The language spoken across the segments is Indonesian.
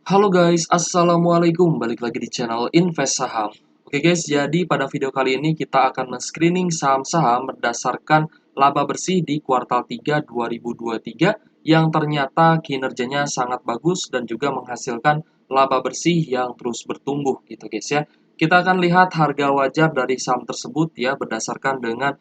Halo guys, assalamualaikum. Balik lagi di channel Invest Saham. Oke guys, jadi pada video kali ini kita akan men-screening saham-saham berdasarkan laba bersih di kuartal 3 2023 yang ternyata kinerjanya sangat bagus dan juga menghasilkan laba bersih yang terus bertumbuh gitu guys ya. Kita akan lihat harga wajar dari saham tersebut ya berdasarkan dengan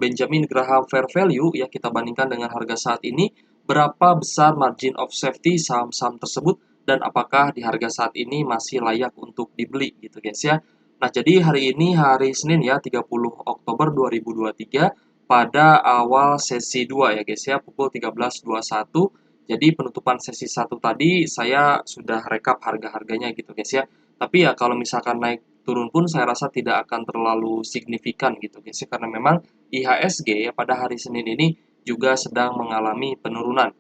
Benjamin Graham Fair Value ya, kita bandingkan dengan harga saat ini, berapa besar margin of safety saham-saham tersebut dan apakah di harga saat ini masih layak untuk dibeli gitu guys ya. Nah, jadi hari ini hari Senin ya, 30 Oktober 2023 pada awal sesi 2 ya guys ya, pukul 13.21. Jadi penutupan sesi 1 tadi saya sudah rekap harga-harganya gitu guys ya. Tapi ya kalau misalkan naik turun pun saya rasa tidak akan terlalu signifikan gitu guys ya, karena memang IHSG ya pada hari Senin ini juga sedang mengalami penurunan.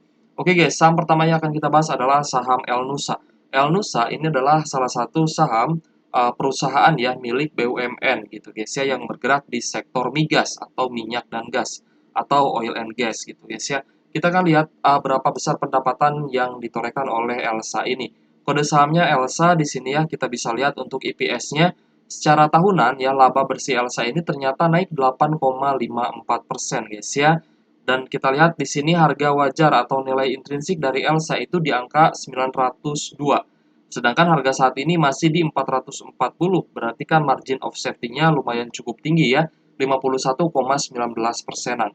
Oke guys, saham pertama yang akan kita bahas adalah saham Elnusa. Elnusa ini adalah salah satu saham perusahaan ya milik BUMN gitu guys ya, yang bergerak di sektor migas atau minyak dan gas atau oil and gas gitu guys ya. Kita akan lihat berapa besar pendapatan yang ditorehkan oleh Elsa ini. Kode sahamnya Elsa di sini ya, kita bisa lihat untuk EPS-nya secara tahunan ya, laba bersih Elsa ini ternyata naik 8,54% guys ya. Dan kita lihat di sini harga wajar atau nilai intrinsik dari Elsa itu di angka 902. Sedangkan harga saat ini masih di 440, berarti kan margin of safety-nya lumayan cukup tinggi ya, 51,19%-an.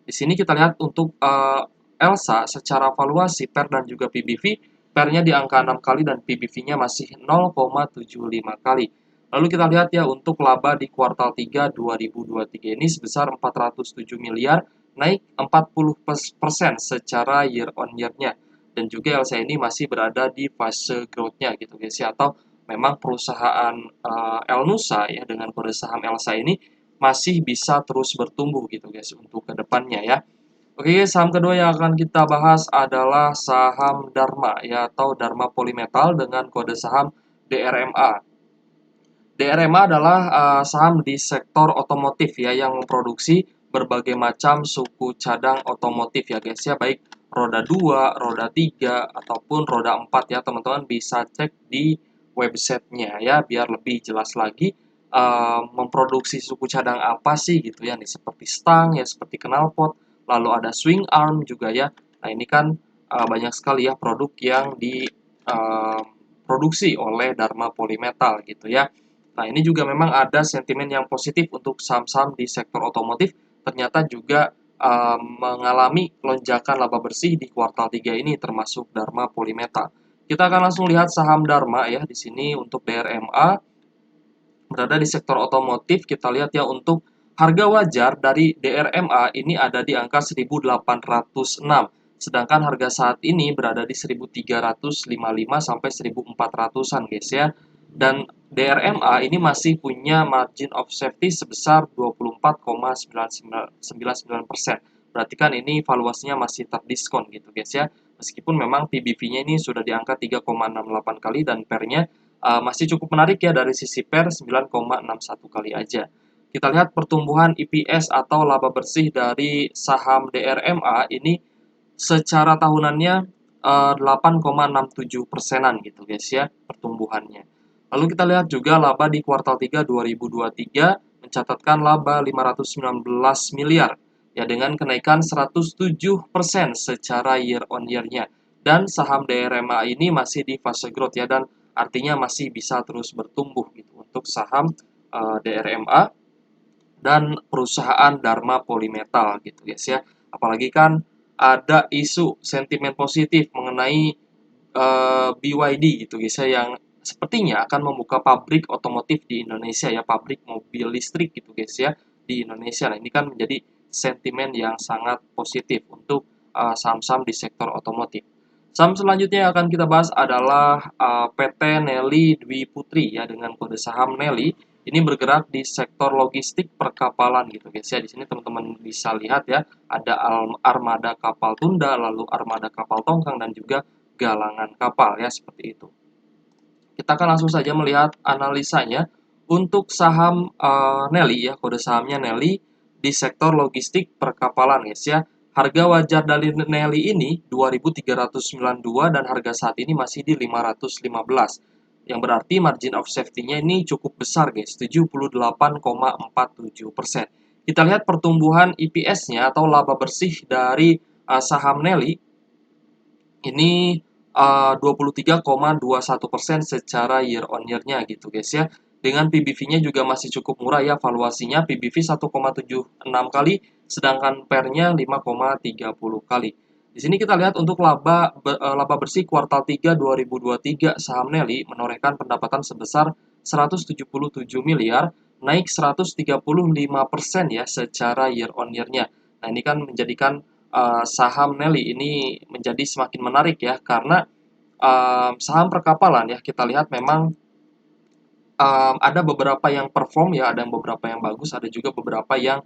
Di sini kita lihat untuk Elsa secara valuasi PER dan juga PBV, PER-nya di angka 6 kali dan PBV-nya masih 0,75 kali. Lalu kita lihat ya untuk laba di kuartal 3 2023 ini sebesar 407 miliar, naik 40% secara year on year-nya. Dan juga Elsa ini masih berada di fase growth-nya gitu guys ya, atau memang perusahaan Elnusa ya dengan kode saham Elsa ini masih bisa terus bertumbuh gitu guys untuk kedepannya ya. Oke, saham kedua yang akan kita bahas adalah saham Dharma ya, atau Dharma Polymetal dengan kode saham DRMA. DRMA adalah saham di sektor otomotif ya, yang memproduksi berbagai macam suku cadang otomotif ya guys ya, baik roda 2, roda 3 ataupun roda 4 ya. Teman-teman bisa cek di websitenya ya biar lebih jelas lagi memproduksi suku cadang apa sih gitu ya. Nih seperti stang ya, seperti knalpot, lalu ada swing arm juga ya. Nah, ini kan banyak sekali ya produk yang diproduksi oleh Dharma Polymetal gitu ya. Nah, ini juga memang ada sentimen yang positif untuk saham-saham di sektor otomotif, ternyata juga mengalami lonjakan laba bersih di kuartal 3 ini, termasuk Dharma Polymetal. Kita akan langsung lihat saham Dharma ya, di sini untuk DRMA, berada di sektor otomotif. Kita lihat ya untuk harga wajar dari DRMA ini ada di angka 1806. Sedangkan harga saat ini berada di 1355 sampai 1400-an guys ya. Dan DRMA ini masih punya margin of safety sebesar 24,99%. Berarti kan ini valuasinya masih terdiskon gitu guys ya. Meskipun memang PBV-nya ini sudah di angka 3,68 kali dan PER-nya masih cukup menarik ya dari sisi PER 9,61 kali aja. Kita lihat pertumbuhan EPS atau laba bersih dari saham DRMA ini secara tahunannya 8,67%-an gitu guys ya pertumbuhannya. Lalu kita lihat juga laba di kuartal 3 2023 mencatatkan laba 519 miliar ya, dengan kenaikan 107% secara year on year-nya. Dan saham DRMA ini masih di fase growth ya, dan artinya masih bisa terus bertumbuh gitu untuk saham DRMA dan perusahaan Dharma Polymetal gitu guys ya. Apalagi kan ada isu sentimen positif mengenai BYD gitu guys ya, yang sepertinya akan membuka pabrik otomotif di Indonesia ya, pabrik mobil listrik gitu guys ya di Indonesia. Nah, ini kan menjadi sentimen yang sangat positif untuk saham-saham di sektor otomotif. Saham selanjutnya yang akan kita bahas adalah PT Nelly Dwi Putri ya, dengan kode saham Nelly. Ini bergerak di sektor logistik perkapalan gitu guys ya. Di sini teman-teman bisa lihat ya, ada armada kapal tunda, lalu armada kapal tongkang, dan juga galangan kapal ya, seperti itu. Kita akan langsung saja melihat analisanya untuk saham Nelly ya, kode sahamnya Nelly di sektor logistik perkapalan guys ya. Harga wajar dari Nelly ini 2.392 dan harga saat ini masih di 515. Yang berarti margin of safety-nya ini cukup besar guys, 78,47%. Kita lihat pertumbuhan EPS-nya atau laba bersih dari saham Nelly ini 23,21% secara year on year-nya gitu guys ya. Dengan PBV-nya juga masih cukup murah ya, valuasinya PBV 1,76 kali, sedangkan PER-nya 5,30 kali. Di sini kita lihat untuk laba bersih kuartal 3 2023 saham Nelly menorehkan pendapatan sebesar 177 miliar, naik 135% ya secara year on year-nya. Nah, ini kan menjadikan saham Nelly ini menjadi semakin menarik ya, karena saham perkapalan ya kita lihat memang ada beberapa yang perform ya, ada beberapa yang bagus, ada juga beberapa yang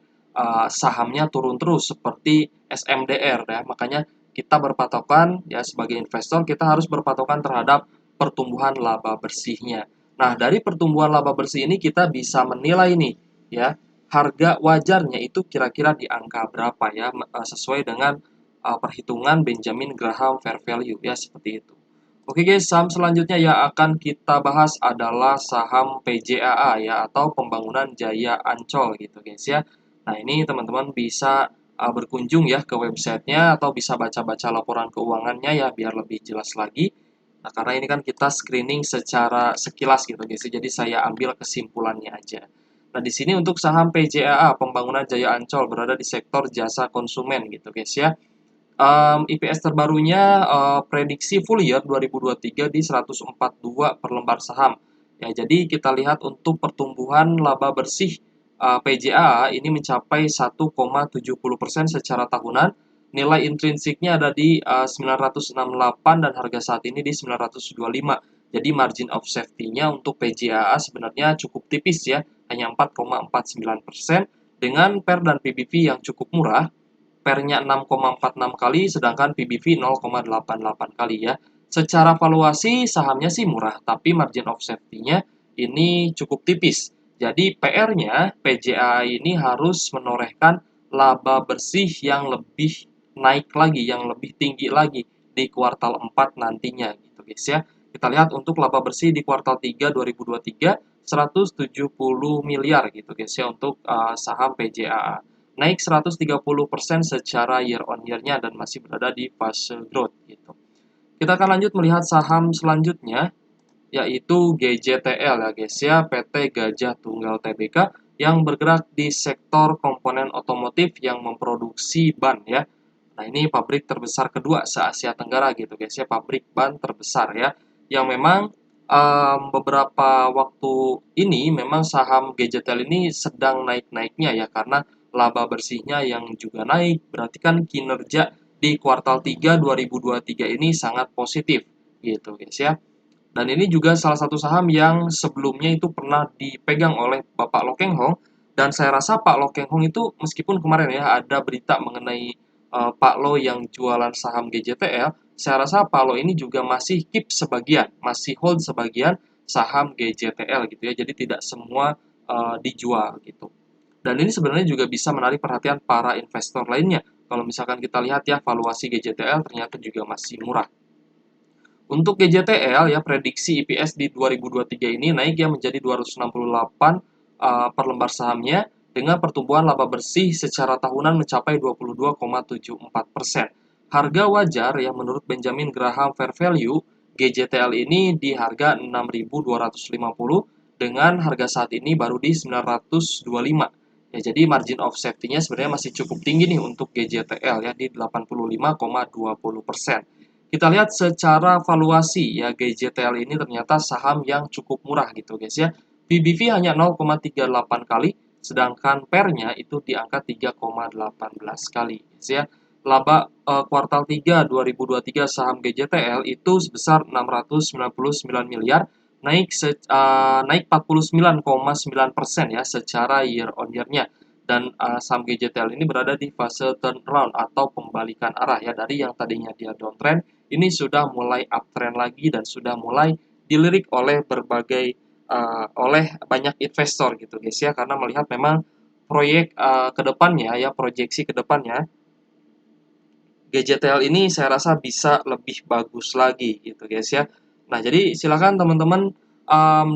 sahamnya turun terus seperti SMDR ya. Makanya kita berpatokan ya sebagai investor kita harus berpatokan terhadap pertumbuhan laba bersihnya. Nah, dari pertumbuhan laba bersih ini kita bisa menilai nih ya, harga wajarnya itu kira-kira di angka berapa ya, sesuai dengan perhitungan Benjamin Graham Fair Value ya, seperti itu. Oke guys, saham selanjutnya yang akan kita bahas adalah saham PJAA ya, atau Pembangunan Jaya Ancol gitu guys ya. Nah, ini teman-teman bisa berkunjung ya ke websitenya atau bisa baca-baca laporan keuangannya ya biar lebih jelas lagi. Nah, karena ini kan kita screening secara sekilas gitu guys, jadi saya ambil kesimpulannya aja. Nah, di sini untuk saham PJAA Pembangunan Jaya Ancol berada di sektor jasa konsumen gitu guys ya. IPS terbarunya prediksi full year 2023 di 142 per lembar saham. Ya, jadi kita lihat untuk pertumbuhan laba bersih PJA ini mencapai 1,70% secara tahunan. Nilai intrinsiknya ada di 968 dan harga saat ini di 925. Jadi margin of safety-nya untuk PJA sebenarnya cukup tipis ya, hanya 4,49% dengan PER dan PBV yang cukup murah. PER-nya 6,46 kali, sedangkan PBV 0,88 kali ya. Secara valuasi sahamnya sih murah, tapi margin of safety-nya ini cukup tipis. Jadi PR-nya PJA ini harus menorehkan laba bersih yang lebih naik lagi, yang lebih tinggi lagi di kuartal 4 nantinya gitu guys ya. Kita lihat untuk laba bersih di kuartal 3 2023 170 miliar gitu guys ya untuk saham PJA, naik 130% secara year on year-nya dan masih berada di fase growth gitu. Kita akan lanjut melihat saham selanjutnya yaitu GJTL ya guys ya, PT Gajah Tunggal Tbk yang bergerak di sektor komponen otomotif yang memproduksi ban ya. Nah, ini pabrik terbesar kedua se-Asia Tenggara gitu guys ya, pabrik ban terbesar ya, yang memang beberapa waktu ini memang saham GJTL ini sedang naik-naiknya ya, karena laba bersihnya yang juga naik, berarti kan kinerja di kuartal 3 2023 ini sangat positif gitu guys ya. Dan ini juga salah satu saham yang sebelumnya itu pernah dipegang oleh Bapak Lo Keng Hong, dan saya rasa Pak Lo Keng Hong itu meskipun kemarin ya ada berita mengenai Pak Lo yang jualan saham GJTL, saya rasa Pak Lo ini juga masih keep sebagian, masih hold sebagian saham GJTL gitu ya. Jadi tidak semua dijual gitu. Dan ini sebenarnya juga bisa menarik perhatian para investor lainnya. Kalau misalkan kita lihat ya, valuasi GJTL ternyata juga masih murah. Untuk GJTL ya, prediksi IPS di 2023 ini naik ya menjadi 268 per lembar sahamnya, dengan pertumbuhan laba bersih secara tahunan mencapai 22,74%. Harga wajar yang menurut Benjamin Graham Fair Value, GJTL ini di harga 6.250 dengan harga saat ini baru di 925. Ya, jadi margin of safety-nya sebenarnya masih cukup tinggi nih untuk GJTL ya, di 85,20%. Kita lihat secara valuasi ya, GJTL ini ternyata saham yang cukup murah gitu guys ya. PBV hanya 0,38 kali, sedangkan PER-nya itu di angka 3,18 kali guys ya. Laba kuartal 3 2023 saham GJTL itu sebesar 699 miliar, naik 49,9% ya secara year on year-nya. Dan saham GJTL ini berada di fase turnaround atau pembalikan arah ya, dari yang tadinya dia downtrend ini sudah mulai uptrend lagi dan sudah mulai dilirik oleh oleh banyak investor gitu guys ya, karena melihat memang proyek kedepannya ya, proyeksi kedepannya GJTL ini saya rasa bisa lebih bagus lagi gitu guys ya. Nah, jadi silakan teman-teman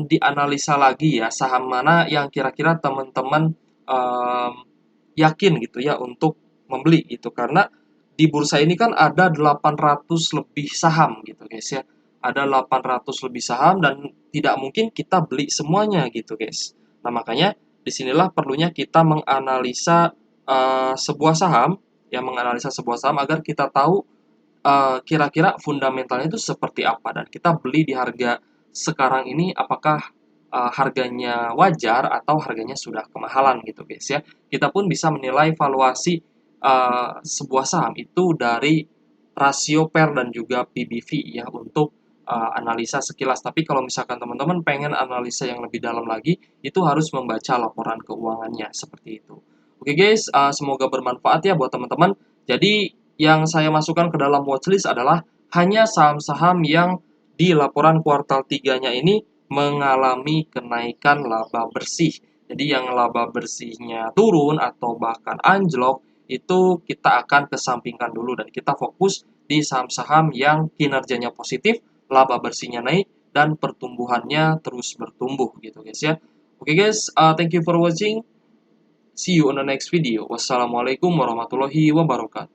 dianalisa lagi ya saham mana yang kira-kira teman-teman em, yakin gitu ya untuk membeli gitu. Karena di bursa ini kan ada 800 lebih saham gitu guys ya. Ada 800 lebih saham dan tidak mungkin kita beli semuanya gitu guys. Nah, makanya disinilah perlunya kita menganalisa sebuah saham, yang menganalisa sebuah saham agar kita tahu kira-kira fundamentalnya itu seperti apa dan kita beli di harga sekarang ini apakah harganya wajar atau harganya sudah kemahalan gitu guys ya. Kita pun bisa menilai valuasi sebuah saham itu dari rasio PER dan juga PBV ya untuk analisa sekilas. Tapi kalau misalkan teman-teman pengen analisa yang lebih dalam lagi, itu harus membaca laporan keuangannya seperti itu. Oke guys, semoga bermanfaat ya buat teman-teman. Jadi yang saya masukkan ke dalam watchlist adalah hanya saham-saham yang di laporan kuartal 3-nya ini mengalami kenaikan laba bersih. Jadi yang laba bersihnya turun atau bahkan anjlok, itu kita akan kesampingkan dulu dan kita fokus di saham-saham yang kinerjanya positif, laba bersihnya naik, dan pertumbuhannya terus bertumbuh gitu guys ya. Oke guys, thank you for watching. See you on the next video. Wassalamualaikum warahmatullahi wabarakatuh.